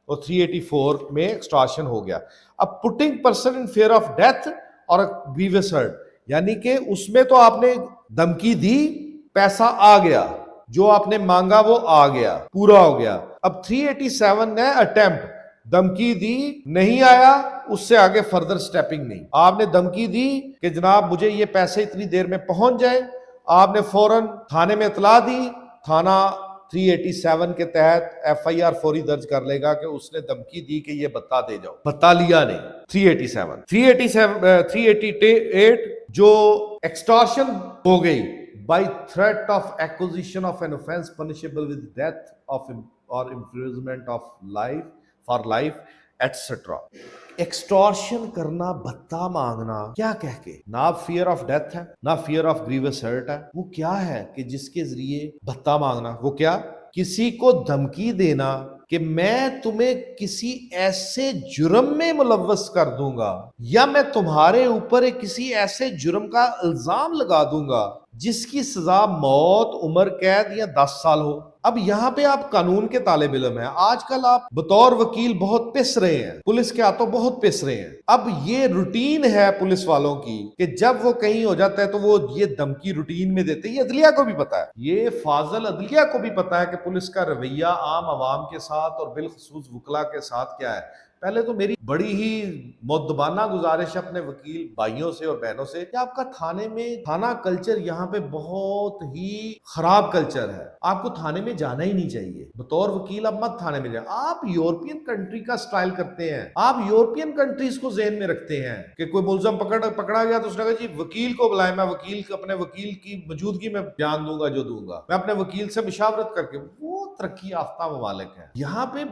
اور 384 میں ایکسٹارشن ہو گیا. اب putting person in fear of death اور گریوس ہرٹ یعنی کہ اس میں تو آپ نے دھمکی دی، پیسہ آ گیا، جو آپ نے مانگا وہ آ گیا، پورا ہو گیا. اب 387 ہے اٹیمپٹ. دھمکی دی، نہیں آیا، اس سے آگے فردر سٹیپنگ نہیں. آپ نے دھمکی دی کہ جناب مجھے یہ پیسے اتنی دیر میں پہنچ جائیں، آپ نے فوراً تھانے میں اطلاع دی، تھانہ 387 کے تحت ایف آئی آر فوری درج کر لے گا کہ اس نے دھمکی دی کہ یہ بتا دے جاؤ، بتا لیا نہیں. 388 جو ایکسٹارشن ہو گئی by threat of acquisition of an offense punishable with death of or imprisonment of life for life etc. ایکسٹورشن کرنا، بھتہ مانگنا، کیا کہہ کے؟ نہ فیئر آف ڈیتھ ہے، نہ فیئر آف گریوس ہرٹ ہے، وہ کیا ہے کہ جس کے ذریعے بھتہ مانگنا؟ وہ کیا؟ کسی کو دھمکی دینا کہ میں تمہیں کسی ایسے جرم میں ملوث کر دوں گا یا میں تمہارے اوپر ایک کسی ایسے جرم کا الزام لگا دوں گا جس کی سزا موت، عمر قید یا 10 سال ہو۔ اب یہاں پہ آپ قانون کے طالب علم ہیں، آج کل آپ بطور وکیل بہت پس رہے ہیں، پولیس کے ہاتھوں بہت پس رہے ہیں۔ اب یہ روٹین ہے پولیس والوں کی کہ جب وہ کہیں ہو جاتا ہے تو وہ یہ دھمکی روٹین میں دیتے ہیں۔ یہ عدلیہ کو بھی پتا ہے، یہ فاضل عدلیہ کو بھی پتا ہے کہ پولیس کا رویہ عام عوام کے ساتھ اور بالخصوص وکلا کے ساتھ کیا ہے۔ پہلے تو میری بڑی ہی مؤدبانہ گزارش اپنے وکیل بھائیوں سے اور بہنوں سے کہ آپ کا تھانے میں تھانہ کلچر یہاں پہ بہت ہی خراب کلچر ہے، آپ کو تھانے میں جانا ہی نہیں چاہیے۔ بطور وکیل آپ مت تھانے میں جائیں، آپ یورپین کنٹری کا سٹائل کرتے ہیں، آپ یورپین کنٹریز کو ذہن میں رکھتے ہیں کہ کوئی ملزم پکڑا گیا تو اس نے کہا جی وکیل کو بلائیں، میں اپنے وکیل کی موجودگی میں بیان دوں گا جو دوں گا، میں اپنے وکیل سے مشاورت کر کے۔ وہ ترقی یافتہ ممالک ہیں، یہاں پہ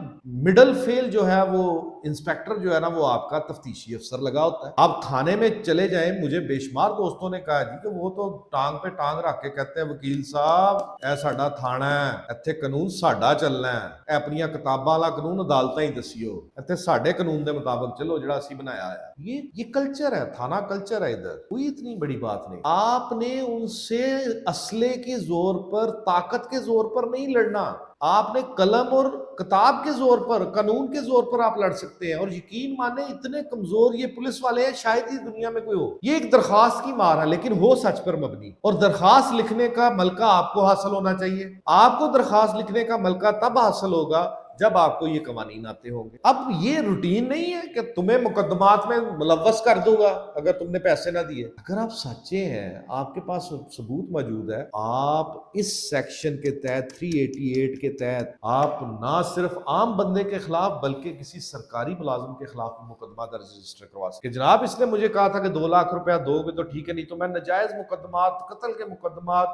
مڈل فیل جو ہے وہ انسپیکٹر جو ہے نا وہ آپ کا تفتیشی افسر لگا ہوتا ہے۔ آپ تھانے میں چلے جائیں، مجھے بے شمار دوستوں نے کہا جی کہ وہ تو ٹانگ پہ ٹانگ رکھ کے کہتے ہیں وکیل صاحب اے ساڈا تھانہ ہے، ایتھے قانون ساڈا چلنا ہے، اے اپنیاں کتاباں والا قانون عدالتاں ہی دسیو، ایتھے ساڈے قانون دے مطابق چلو جڑا اسی بنایا ہے۔ یہ کلچر ہے، تھانہ کلچر ہے ادھر، کوئی اتنی بڑی بات نہیں۔ آپ نے ان سے اسلحے کے زور پر، طاقت کے زور پر نہیں لڑنا، آپ نے قلم اور کتاب کے زور پر، قانون کے زور پر آپ لڑ سکتے ہیں۔ اور یقین مانیں اتنے کمزور یہ پولیس والے ہیں شاید ہی دنیا میں کوئی ہو۔ یہ ایک درخواست کی مار ہے لیکن ہو سچ پر مبنی، اور درخواست لکھنے کا ملکہ آپ کو حاصل ہونا چاہیے۔ آپ کو درخواست لکھنے کا ملکہ تب حاصل ہوگا جب آپ کو یہ قوانین آتے ہوں گے۔ اب یہ روٹین نہیں ہے کہ تمہیں مقدمات میں ملوث کر دوں گا اگر تم نے پیسے نہ دیے۔ اگر آپ سچے ہیں، آپ کے پاس ثبوت موجود ہے، آپ اس سیکشن کے تحت 388 کے تحت آپ نہ صرف عام بندے کے خلاف بلکہ کسی سرکاری ملازم کے خلاف مقدمہ درج رجسٹر کروا سکتے کہ جناب اس نے مجھے کہا تھا کہ 2 لاکھ روپیہ دو گے تو ٹھیک ہے، نہیں تو میں نجائز مقدمات، قتل کے مقدمات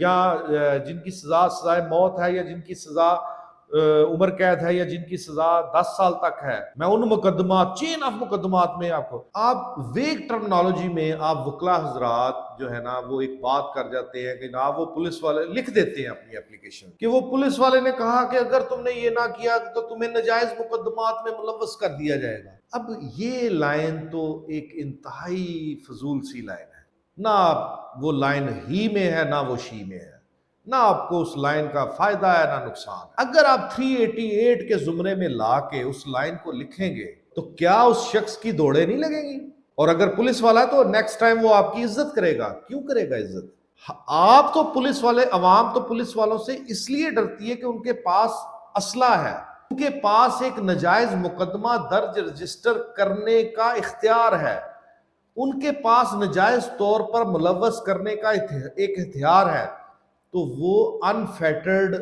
یا جن کی سزائے موت ہے یا جن کی سزا عمر قید ہے یا جن کی سزا 10 سال تک ہے، میں ان مقدمات، چین آف مقدمات میں آپ ویگ ٹرمنالوجی میں آپ وکلا حضرات جو ہے نا وہ ایک بات کر جاتے ہیں کہ جناب وہ پولیس والے لکھ دیتے ہیں اپنی اپلیکیشن کہ وہ پولیس والے نے کہا کہ اگر تم نے یہ نہ کیا تو تمہیں نجائز مقدمات میں ملوث کر دیا جائے گا۔ اب یہ لائن تو ایک انتہائی فضول سی لائن ہے، نہ وہ لائن ہی میں ہے نہ وہ شی میں ہے، نہ آپ کو اس لائن کا فائدہ ہے نہ نقصان۔ اگر آپ 388 کے زمرے میں لا کے اس لائن کو لکھیں گے تو کیا اس شخص کی دوڑیں نہیں لگیں گی؟ اور اگر پولیس والا ہے تو نیکسٹ ٹائم وہ آپ کی عزت کرے گا۔ کیوں کرے گا عزت؟ آپ تو پولیس والے، عوام تو پولیس والوں سے اس لیے ڈرتی ہے کہ ان کے پاس اسلحہ ہے، ان کے پاس ایک نجائز مقدمہ درج رجسٹر کرنے کا اختیار ہے، ان کے پاس نجائز طور پر ملوث کرنے کا ایک ہتھیار ہے، تو وہ انفیٹرڈ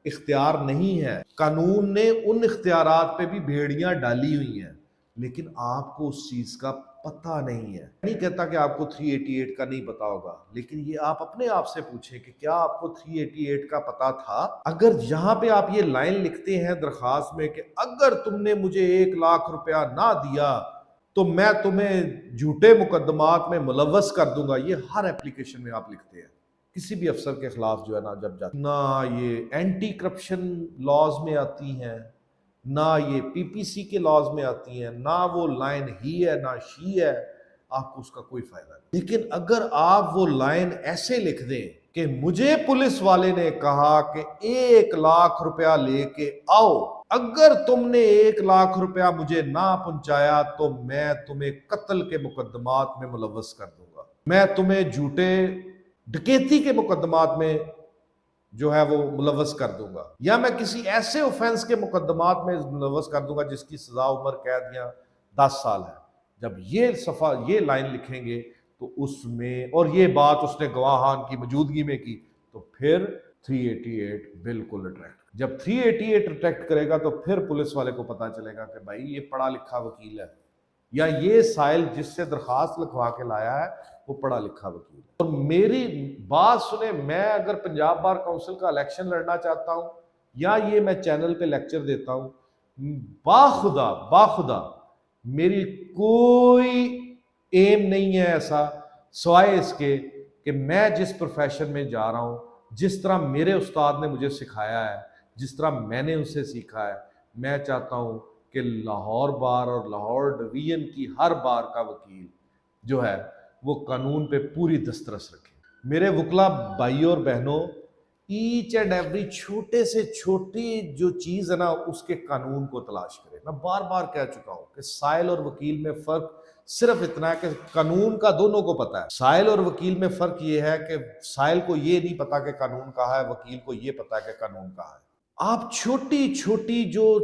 اختیار نہیں ہے۔ قانون نے ان اختیارات پہ بھی بھیڑیاں ڈالی ہوئی ہیں لیکن آپ کو اس چیز کا پتہ نہیں ہے۔ نہیں کہتا کہ آپ کو 388 کا نہیں پتا ہوگا، لیکن یہ آپ اپنے آپ سے پوچھیں کہ کیا آپ کو 388 کا پتا تھا؟ اگر یہاں پہ آپ یہ لائن لکھتے ہیں درخواست میں کہ اگر تم نے مجھے 1 لاکھ روپیہ نہ دیا تو میں تمہیں جھوٹے مقدمات میں ملوث کر دوں گا، یہ ہر اپلیکیشن میں آپ لکھتے ہیں کسی بھی افسر کے خلاف جو ہے نا جب جاتے، نہ یہ اینٹی کرپشن لاز میں آتی ہیں، نہ یہ پی پی سی کے لاز میں آتی ہیں، نہ وہ لائن ہی ہے نہ شی ہے، آپ کو اس کا کوئی فائدہ نہیں۔ لیکن اگر آپ وہ لائن ایسے لکھ دیں کہ مجھے پولیس والے نے کہا کہ 1 لاکھ روپیہ لے کے آؤ، اگر تم نے 1 لاکھ روپیہ مجھے نہ پہنچایا تو میں تمہیں قتل کے مقدمات میں ملوث کر دوں گا، میں تمہیں جھوٹے ڈکیتی کے مقدمات میں جو ہے وہ ملوث کر دوں گا، یا میں کسی ایسے اوفینس کے مقدمات میں ملوث کر دوں گا جس کی سزا عمر قید یا 10 سال ہے۔ جب یہ لائن لکھیں گے تو اس میں، اور یہ بات اس نے گواہان کی موجودگی میں کی، تو پھر 388 بالکل اٹریکٹ، جب 388 اٹریکٹ کرے گا تو پھر پولیس والے کو پتا چلے گا کہ بھائی یہ پڑھا لکھا وکیل ہے، یا یہ سائل جس سے درخواست لکھوا کے لایا ہے وہ پڑھا لکھا وکیل ہے۔ اور میری بات سنیں، میں اگر پنجاب بار کونسل کا الیکشن لڑنا چاہتا ہوں یا یہ میں چینل پہ لیکچر دیتا ہوں، باخدا میری کوئی ایم نہیں ہے ایسا سوائے اس کے کہ میں جس پروفیشن میں جا رہا ہوں، جس طرح میرے استاد نے مجھے سکھایا ہے، جس طرح میں نے ان سے سیکھا ہے، میں چاہتا ہوں کہ لاہور بار اور لاہور ڈویژن کی ہر بار کا وکیل جو ہے وہ قانون پہ پوری دسترس رکھے۔ میرے وکلا بھائیوں اور بہنوں، ایچ اینڈ ایوری چھوٹے سے چھوٹی جو چیز ہے نا اس کے قانون کو تلاش کرے۔ میں بار بار کہہ چکا ہوں کہ سائل اور وکیل میں فرق صرف اتنا ہے کہ قانون کا دونوں کو پتا ہے۔ سائل اور وکیل میں فرق یہ ہے کہ سائل کو یہ نہیں پتا کہ قانون کہاں ہے، وکیل کو یہ پتا ہے کہ قانون کہاں ہے۔ آپ چھوٹی چھوٹی جو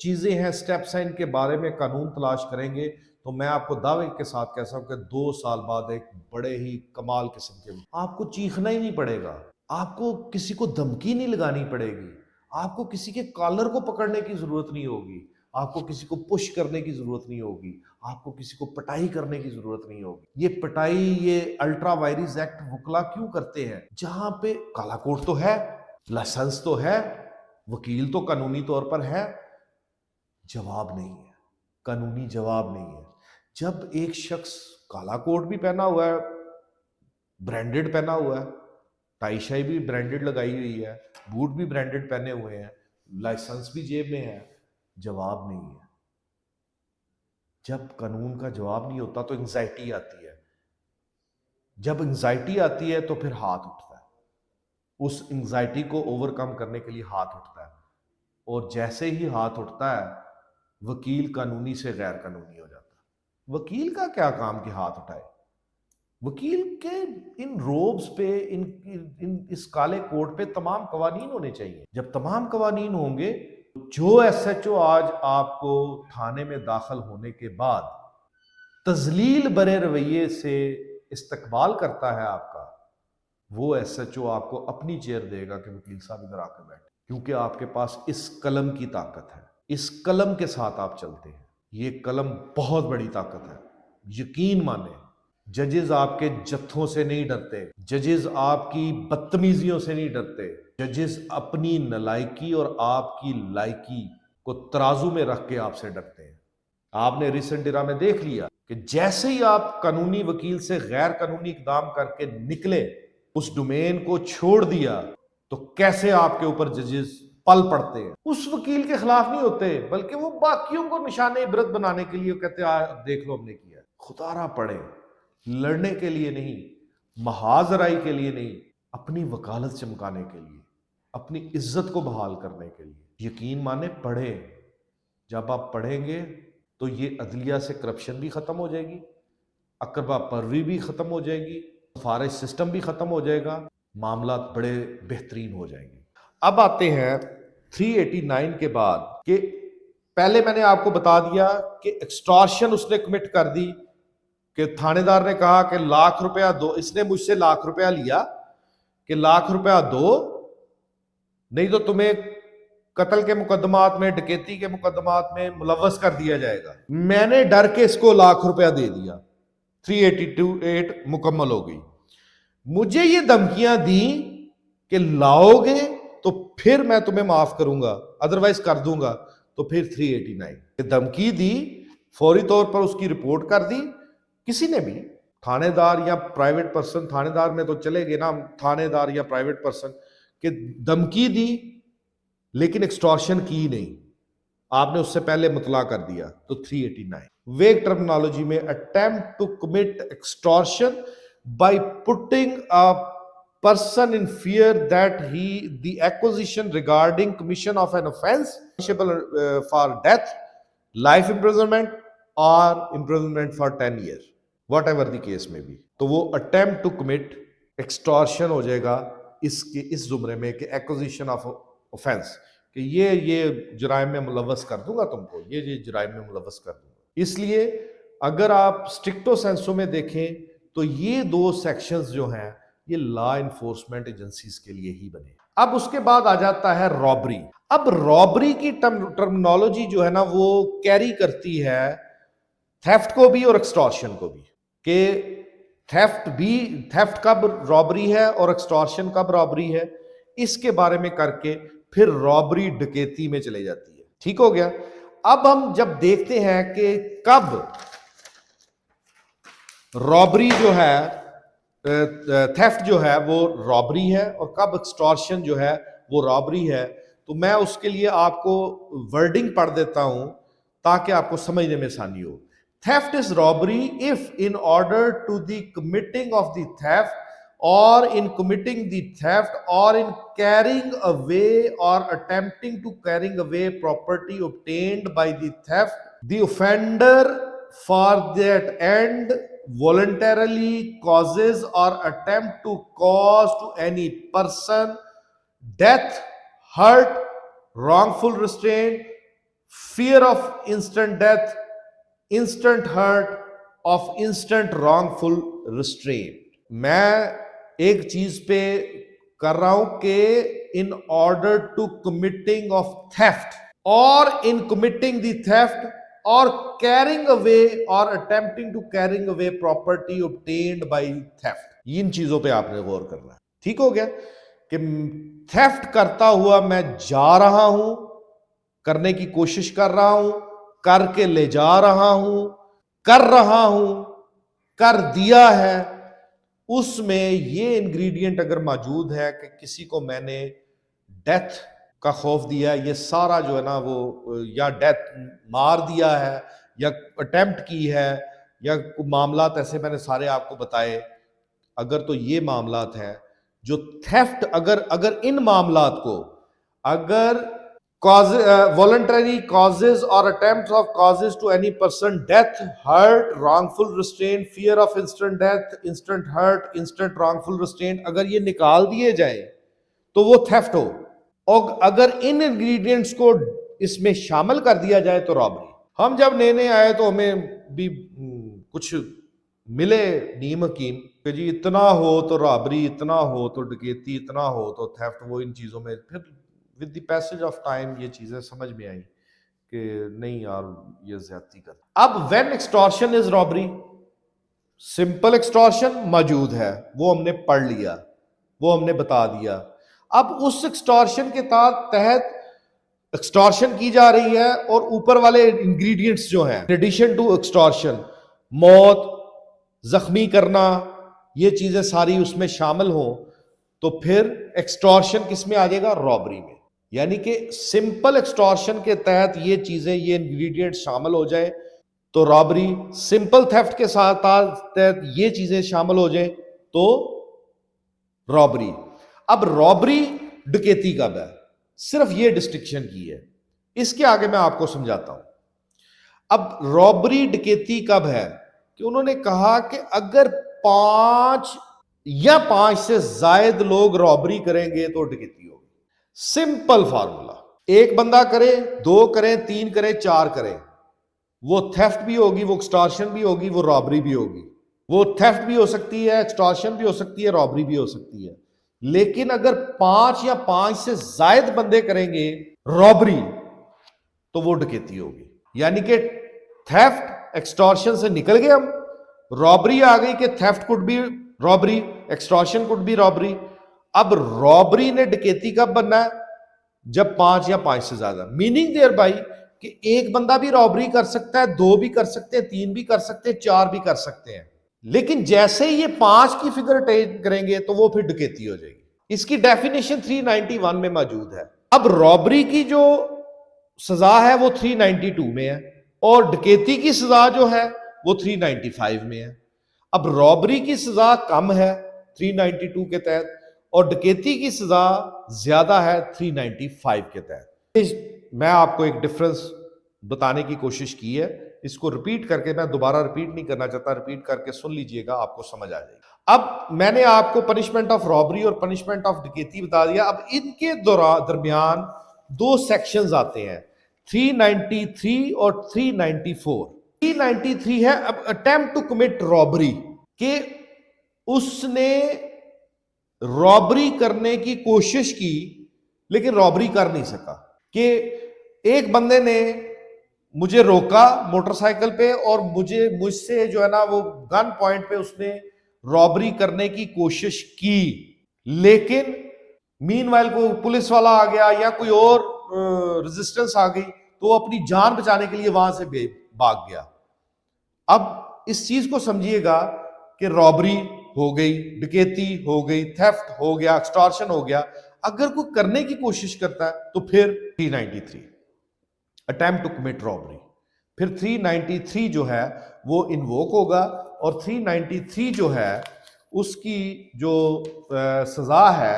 چیزیں ہیں، سٹیپس ہیں، ان کے بارے میں قانون تلاش کریں گے تو میں آپ کو دعوے کے ساتھ کہہ سکتا ہوں کہ 2 سال بعد ایک بڑے ہی کمال قسم کے آپ کو چیخنا ہی نہیں پڑے گا، آپ کو کسی کو دھمکی نہیں لگانی پڑے گی، آپ کو کسی کے کالر کو پکڑنے کی ضرورت نہیں ہوگی، آپ کو کسی کو پش کرنے کی ضرورت نہیں ہوگی، آپ کو کسی کو پٹائی کرنے کی ضرورت نہیں ہوگی۔ یہ پٹائی، یہ الٹرا وائرس ایکٹ وکلا کیوں کرتے ہیں؟ جہاں پہ کالا کوٹ تو ہے، لائسنس تو ہے، وکیل تو قانونی طور پر ہے، جواب نہیں ہے، قانونی جواب نہیں ہے۔ جب ایک شخص کالا کوٹ بھی پہنا ہوا ہے، برانڈڈ پہنا ہوا ہے، ٹائی شائی بھی برانڈڈ لگائی ہوئی ہے، بوٹ بھی برانڈڈ پہنے ہوئے ہیں، لائسنس بھی جیب میں ہے، جواب نہیں ہے۔ جب قانون کا جواب نہیں ہوتا تو انگزائٹی آتی ہے، جب انگزائٹی آتی ہے تو پھر ہاتھ اٹھتا ہے، اس انگزائٹی کو اوور کم کرنے کے لیے ہاتھ اٹھتا ہے، اور جیسے ہی ہاتھ اٹھتا ہے وکیل قانونی سے غیر قانونی ہو جاتا ہے۔ وکیل کا کیا کام کہ ہاتھ اٹھائے؟ وکیل کے ان روبز پہ، اس کالے کوٹ پہ تمام قوانین ہونے چاہیے۔ جب تمام قوانین ہوں گے، جو ایس ایچ او آج آپ کو تھانے میں داخل ہونے کے بعد تذلیل برے رویے سے استقبال کرتا ہے آپ کا، وہ ایس ایچ او آپ کو اپنی چیئر دے گا کہ وکیل صاحب ادھر آ کے بیٹھے، کیونکہ آپ کے پاس اس قلم کی طاقت ہے، اس قلم کے ساتھ آپ چلتے ہیں۔ یہ قلم بہت بڑی طاقت ہے، یقین مانیں۔ ججز آپ کے جتھوں سے نہیں ڈرتے، ججز آپ کی بدتمیزیوں سے نہیں ڈرتے، ججز اپنی نالائکی اور آپ کی لائکی کو ترازو میں رکھ کے آپ سے ڈرتے ہیں۔ آپ نے ریسنٹ ڈرا میں دیکھ لیا کہ جیسے ہی آپ قانونی وکیل سے غیر قانونی اقدام کر کے نکلے، اس ڈومین کو چھوڑ دیا، تو کیسے آپ کے اوپر ججز پل پڑتے ہیں۔ اس وکیل کے خلاف نہیں ہوتے، بلکہ وہ باقیوں کو نشان عبرت بنانے کے لیے کہتے ہیں دیکھ لو ہم نے کیا۔ خدا را پڑے، لڑنے کے لیے نہیں، محاذ رائی کے لیے نہیں، اپنی وکالت چمکانے کے لیے، اپنی عزت کو بحال کرنے کے لیے۔ یقین مانے، پڑھیں۔ جب آپ پڑھیں گے تو یہ عدلیہ سے کرپشن بھی ختم ہو جائے گی، اقربا پروی بھی ختم ہو جائے گی، سفارش سسٹم بھی ختم ہو جائے گا، معاملات بڑے بہترین ہو جائیں گے۔ اب آتے ہیں 389 کے بعد، کہ پہلے میں نے آپ کو بتا دیا کہ ایکسٹارشن اس نے کمٹ کر دی، کہ تھانے دار نے کہا کہ ₹1,00,000 دو، اس نے مجھ سے ₹1,00,000 لیا کہ ₹1,00,000 دو، نہیں تو تمہیں قتل کے مقدمات میں، ڈکیتی کے مقدمات میں ملوث کر دیا جائے گا۔ میں نے ڈر کے اس کو ₹1,00,000 دے دیا، 382 مکمل ہو گئی۔ مجھے یہ دھمکیاں دیں کہ لاؤ گے تو پھر میں تمہیں معاف کروں گا، ادروائز کر دوں گا، تو پھر 389 دھمکی دی، فوری طور پر اس کی رپورٹ کر دی۔ کسی نے بھی، تھانے دار یا پرائیویٹ پرسن، تھانے دار میں تو چلے گئے نا، تھانے دار یا پرائیویٹ پرسن، کہ دھمکی دی لیکن ایکسٹارشن کی نہیں، آپ نے اس سے پہلے مطلع کر دیا، تو 389 ویگ ٹرمنالوجی میں attempt to commit extortion by putting a person in fear that the acquisition regarding commission of an offense punishable for death, life imprisonment or imprisonment for 10 years, whatever the case may be۔ تو وہ attempt to commit extortion ہو جائے گا اس زمرے میں، کہ acquisition of offense، کہ یہ جرائم میں ملوث کر دوں گا تم کو، یہ جرائم میں ملوث کر دوں گا۔ اس لیے اگر آپ اسٹرکٹو سینسو میں دیکھیں تو یہ 2 سیکشنز جو ہیں یہ لا انفورسمنٹ ایجنسیز کے لیے ہی بنے۔ اب اس کے بعد آ جاتا ہے رابری۔ اب رابری کی ٹرمنالوجی جو ہے نا وہ کیری کرتی ہے تھیفٹ کو بھی اور ایکسٹارشن کو بھی، کہ تھیفٹ کب رابری ہے اور ایکسٹارشن کب رابری ہے، اس کے بارے میں کر کے پھر رابری ڈکیتی میں چلے جاتی ہے۔ ٹھیک ہو گیا۔ اب ہم جب دیکھتے ہیں کہ کب رابری جو ہے تھیفٹ جو ہے وہ رابری ہے اور کب ایکسٹورشن جو ہے وہ رابری ہے، تو میں اس کے لیے آپ کو ورڈنگ پڑھ دیتا ہوں تاکہ آپ کو سمجھنے میں آسانی ہو. Theft is robbery if in order to the committing of the theft or in committing the theft or in carrying away or attempting to carrying away property obtained by the theft, the offender for that end voluntarily causes or attempt to cause to any person death, hurt, wrongful restraint, fear of instant death, instant hurt, of instant wrongful restraint. میں ایک چیز پہ کر رہا ہوں کہ in order to committing of theft or in committing the theft or carrying away or attempting to carrying away property obtained by theft. ان چیزوں پہ آپ نے غور کرنا ہے. ٹھیک ہو گیا کہ تھیفٹ کرتا ہوا میں جا رہا ہوں، کرنے کی کوشش کر رہا ہوں، کر کے لے جا رہا ہوں، کر دیا ہے، اس میں یہ انگریڈینٹ اگر موجود ہے کہ کسی کو میں نے ڈیتھ کا خوف دیا، یہ سارا جو ہے نا وہ یا ڈیتھ مار دیا ہے یا اٹیمپٹ کی ہے یا معاملات ایسے میں نے سارے آپ کو بتائے، اگر تو یہ معاملات ہیں جو تھیفٹ اگر ان معاملات کو اگر voluntary causes or attempts of causes to any person death, hurt, wrongful restraint, fear of instant death, instant hurt, instant wrongful restraint اگر یہ نکال دیے جائیں تو وہ تھیفٹ ہو، اور اگر ان انگریڈینٹس کو اس میں شامل کر دیا جائے تو رابری. ہم جب نئے آئے تو ہمیں بھی کچھ ملے نیم حکیم کہ جی اتنا ہو تو رابری، اتنا ہو تو ڈکیتی، اتنا ہو تو تھیفٹ. وہ ان چیزوں میں پھر with the passage of time یہ چیزیں سمجھ میں آئی کہ نہیں یار یہ زیادتی کر. اب when extortion is robbery، simple extortion موجود ہے، وہ ہم نے پڑھ لیا، وہ ہم نے بتا دیا. اب اس extortion کے تحت extortion کی جا رہی ہے اور اوپر والے ingredients جو ہیں in addition to extortion، موت، زخمی کرنا، یہ چیزیں ساری اس میں شامل ہوں تو پھر extortion کس میں آ جائے گا؟ رابری میں. یعنی کہ سمپل ایکسٹورشن کے تحت یہ چیزیں، یہ انگریڈینٹ شامل ہو جائے تو رابری، سمپل تھیفٹ کے ساتھ تحت یہ چیزیں شامل ہو جائیں تو رابری. اب رابری ڈکیتی کب ہے؟ صرف یہ ڈسٹنکشن کی ہے، اس کے آگے میں آپ کو سمجھاتا ہوں. اب رابری ڈکیتی کب ہے کہ انہوں نے کہا کہ اگر 5 یا 5 سے زائد لوگ رابری کریں گے تو ڈکیتی ہوگی. سمپل فارمولا، ایک بندہ کرے، 2 کریں، 3 کریں، 4 کریں، وہ تھیفٹ بھی ہوگی، وہ ایکسٹورشن بھی ہوگی، وہ رابری بھی ہوگی. وہ تھیفٹ بھی ہو سکتی ہے، ایکسٹورشن بھی ہو سکتی ہے، رابری بھی ہو سکتی ہے. لیکن اگر 5 یا 5 سے زائد بندے کریں گے رابری تو وہ ڈکیتی ہوگی. یعنی کہ تھیفٹ ایکسٹورشن سے نکل گئے، ہم رابری آ گئی کہ تھیفٹ کوڈ بھی رابری، ایکسٹورشن کوڈ بھی رابری. اب رابری نے ڈکیتی کب بننا ہے؟ جب 5 یا 5 سے زیادہ. میننگ دیر بائی کہ ایک بندہ بھی رابری کر سکتا ہے، 2 بھی کر سکتے ہیں، 3 بھی کر سکتے ہیں، 4 بھی کر سکتے ہیں. لیکن جیسے ہی یہ 5 کی فگر اٹین کریں گے تو وہ پھر ڈکیتی ہو جائے گی. اس کی ڈیفینیشن 391 میں موجود ہے. اب رابری کی جو سزا ہے وہ 392 میں ہے اور ڈکیتی کی سزا جو ہے وہ 395 میں ہے. اب رابری کی سزا کم ہے 392 کے تحت اور ڈکیتی کی سزا زیادہ ہے 395 کے تحت. میں آپ کو ایک ڈفرنس بتانے کی کوشش کی ہے، اس کو ریپیٹ کر کے، میں دوبارہ ریپیٹ نہیں کرنا چاہتا، ریپیٹ کر کے سن لیجئے گا، آپ کو سمجھ آ جائے گا. اب میں نے آپ کو پنشمنٹ آف رابری اور پنشمنٹ آف ڈکیتی بتا دیا. اب ان کے درمیان 2 سیکشنز آتے ہیں، 393 اور 394. 393 ہے اب اٹیمپٹ ٹو کمٹ رابری، کہ اس نے رابری کرنے کی کوشش کی لیکن رابری کر نہیں سکا. کہ ایک بندے نے مجھے روکا موٹر سائیکل پہ اور مجھ سے جو ہے نا وہ گن پوائنٹ پہ اس نے رابری کرنے کی کوشش کی، لیکن مین وائل کو پولیس والا آ گیا یا کوئی اور ریزسٹنس آ گئی تو وہ اپنی جان بچانے کے لیے وہاں سے بھاگ گیا. اب اس چیز کو سمجھیے گا کہ رابری ہو گئی, ڈکیتی ہو گئی, تھیفٹ ہو گیا, ایکسٹارشن ہو گیا. اگر کوئی کرنے کی کوشش کرتا ہے تو پھر 393 اٹیمپٹ ٹو کمٹ رابری, پھر 393 جو ہے وہ انووک ہوگا, اور 393 جو ہے اس کی جو سزا ہے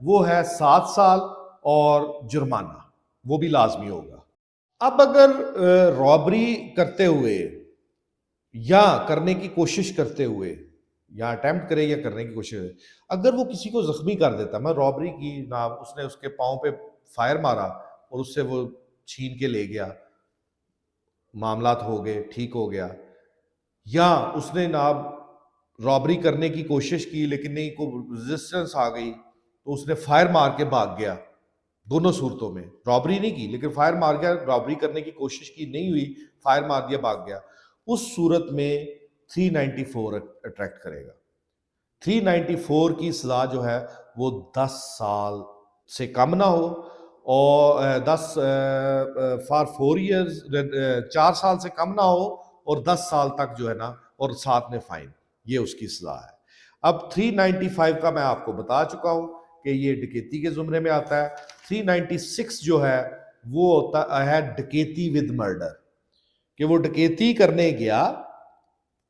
وہ ہے 7 سال اور جرمانہ, وہ بھی لازمی ہوگا. اب اگر رابری کرتے ہوئے یا کرنے کی کوشش کرتے ہوئے, یا اٹیمپٹ کرے یا کرنے کی کوشش, اگر وہ کسی کو زخمی کر دیتا, میں رابری کی نہ, اس نے اس کے پاؤں پہ فائر مارا اور اس سے وہ چھین کے لے گیا, معاملات ہو گئے, ٹھیک ہو گیا, یا اس نے نہ رابری کرنے کی کوشش کی لیکن نہیں, کو ریزسٹنس آ گئی تو اس نے فائر مار کے بھاگ گیا. دونوں صورتوں میں رابری نہیں کی لیکن فائر مار گیا, رابری کرنے کی کوشش کی نہیں ہوئی, فائر مار دیا, بھاگ گیا. اس صورت میں 394 اٹریکٹ کرے گا. 394 کی سزا جو ہے وہ 10 سال سے کم نہ ہو, اور 4 ایئرز 4 سال سے کم نہ ہو, اور 10 سال تک جو ہے نا, اور ساتھ میں فائن, یہ اس کی سزا ہے. اب 395 کا میں آپ کو بتا چکا ہوں کہ یہ ڈکیتی کے زمرے میں آتا ہے. 396 جو ہے وہ ہوتا ہے ڈکیتی ود مرڈر, کہ وہ ڈکیتی کرنے گیا,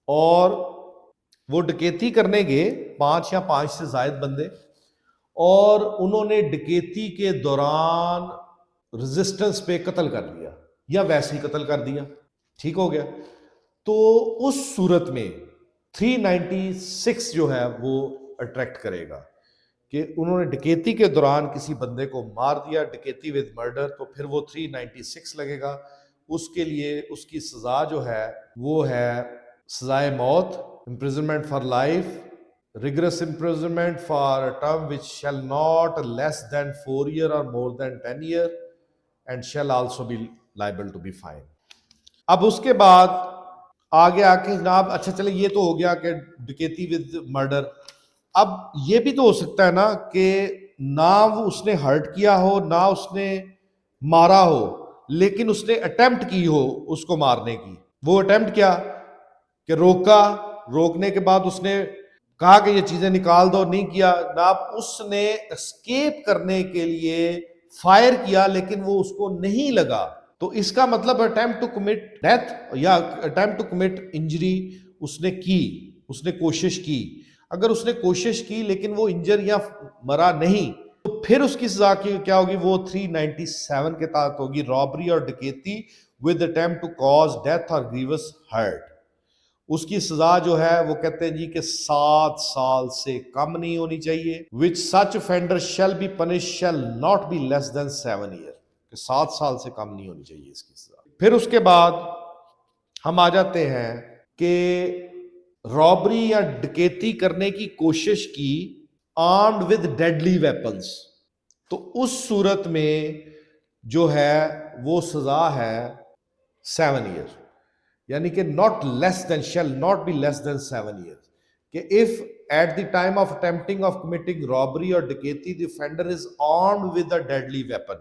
اور وہ ڈکیتی کرنے گئے 5 یا 5 سے زائد بندے, اور انہوں نے ڈکیتی کے دوران ریزسٹنس پہ قتل کر دیا یا ویسے ہی قتل کر دیا, ٹھیک ہو گیا. تو اس صورت میں 396 جو ہے وہ اٹریکٹ کرے گا کہ انہوں نے ڈکیتی کے دوران کسی بندے کو مار دیا, ڈکیتی ود مرڈر, تو پھر وہ 396 لگے گا. اس کے لیے اس کی سزا جو ہے وہ ہے سزائے موت, imprisonment for life, rigorous imprisonment for a term which shall not less than 4 year or more than 10 year, and shall also be liable to be fined. اب اس کے بعد آگے آ کے جناب, اچھا چلے یہ تو ہو گیا کہ ڈکیتی ود مرڈر. اب یہ بھی تو ہو سکتا ہے نا کہ نہ وہ اس نے ہرٹ کیا ہو, نہ اس نے مارا ہو, لیکن اس نے اٹیمپٹ کی ہو اس کو مارنے کی. وہ اٹیمپٹ کیا کہ روکا, روکنے کے بعد اس نے کہا کہ یہ چیزیں نکال دو, نہیں کیا. جناب اس نے اسکیپ کرنے کے لیے فائر کیا لیکن وہ اس کو نہیں لگا, تو اس کا مطلب اٹیمپٹ ٹو کمٹ ڈیتھ یا اٹیمپٹ ٹو کمٹ انجری اس نے کی, اس نے کوشش کی. اگر اس نے کوشش کی لیکن وہ انجر یا مرا نہیں, تو پھر اس کی سزا کیا ہوگی, وہ 397 کے تحت ہوگی, رابری اور ڈکیتی with attempt to cause death اور گریوس ہرٹ. اس کی سزا جو ہے وہ کہتے ہیں جی کہ 7 سال سے کم نہیں ہونی چاہیے. which such offender shall be punished shall not be less than 7 years, کہ 7 سال سے کم نہیں ہونی چاہیے اس کی سزا. پھر اس کے بعد ہم آ جاتے ہیں کہ رابری یا ڈکیتی کرنے کی کوشش کی آرمڈ ود ڈیڈلی ویپنز, تو اس صورت میں جو ہے وہ سزا ہے 7 ایئر, یعنی کہ not less than, shall not be less than 7 years, کہ if at the time of attempting of committing robbery or ڈکیتی the offender is armed with a deadly weapon,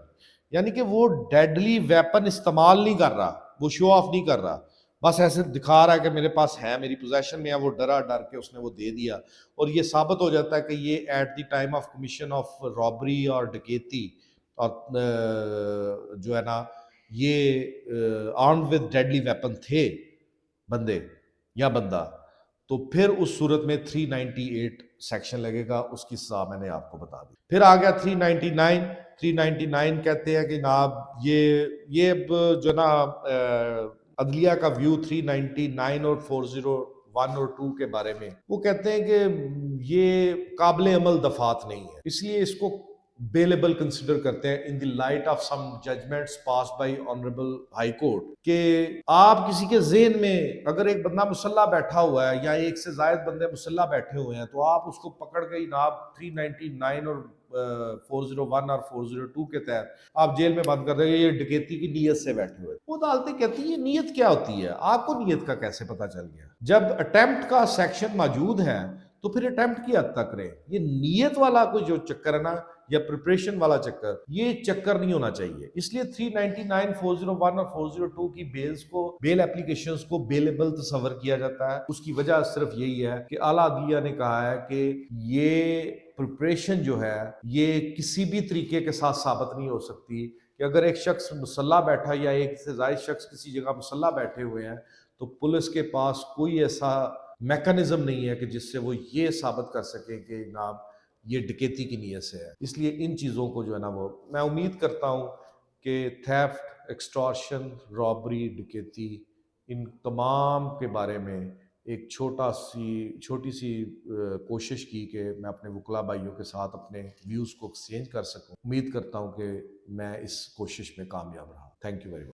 یعنی کہ وہ ڈیڈلی ویپن استعمال نہیں کر رہا, وہ شو آف نہیں کر رہا, بس ایسے دکھا رہا ہے کہ میرے پاس ہے, میری پوزیشن میں ہے, وہ ڈر کے اس نے وہ دے دیا, اور یہ ثابت ہو جاتا ہے کہ یہ at the time of commission of robbery اور ڈکیتی اور جو ہے نا یہ آرمڈ ود ڈیڈلی ویپن تھے بندے یا بندہ, تو پھر اس صورت میں 398 سیکشن لگے گا. اس کی سزا میں نے آپ کو بتا دی. پھر آ گیا 399 کہتے ہیں کہ جناب یہ جو نا عدلیہ کا ویو 399 اور 401 اور 2 کے بارے میں, وہ کہتے ہیں کہ یہ قابل عمل دفعات نہیں ہے, اس لیے اس کو بیلیبل کنسیڈر کرتے ہیں in the light of some judgments passed by honourable high court, کہ آپ کسی کے ذہن میں اگر ایک بندہ مسلح بیٹھا ہوا ہے یا ایک سے زائد بندے مسلح بیٹھے ہوئے ہیں, تو آپ اس کو پکڑ کے جناب 399 اور 401 اور 402 کے تحت آپ جیل میں بند کر رہے ہیں, یہ ڈکیتی کی نیت سے بیٹھے ہوئے. وہ عدالتیں کہتی ہیں یہ نیت کیا ہوتی ہے, آپ کو نیت کا کیسے پتہ چل گیا؟ جب اٹیمپٹ کا سیکشن موجود ہے تو پھر اٹیمپٹ کی حد تک کریں. یہ نیت والا کوئی جو چکر ہے نا یا پریپریشن والا چکر، یہ چکر نہیں ہونا چاہیے. اس لیے 399 401 اور 402 کی بیل اپلیکیشنز کو بیلیبل تصور کیا جاتا ہے. اس کی وجہ صرف یہی ہے کہ اعلیٰ عدلیہ نے کہا ہے کہ یہ پریپریشن جو ہے یہ کسی بھی طریقے کے ساتھ ثابت نہیں ہو سکتی کہ اگر ایک شخص مسلح بیٹھا یا ایک سے زائد شخص کسی جگہ مسلح بیٹھے ہوئے ہیں تو پولیس کے پاس کوئی ایسا میکانزم نہیں ہے کہ جس سے وہ یہ ثابت کر سکیں کہ جناب یہ ڈکیتی کی نیت سے ہے. اس لیے ان چیزوں کو جو ہے نا وہ میں امید کرتا ہوں کہ تھیفٹ، ایکسٹارشن، رابری، ڈکیتی، ان تمام کے بارے میں ایک چھوٹی سی کوشش کی کہ میں اپنے وکلا بھائیوں کے ساتھ اپنے ویوز کو ایکسچینج کر سکوں. امید کرتا ہوں کہ میں اس کوشش میں کامیاب رہا. Thank you very much.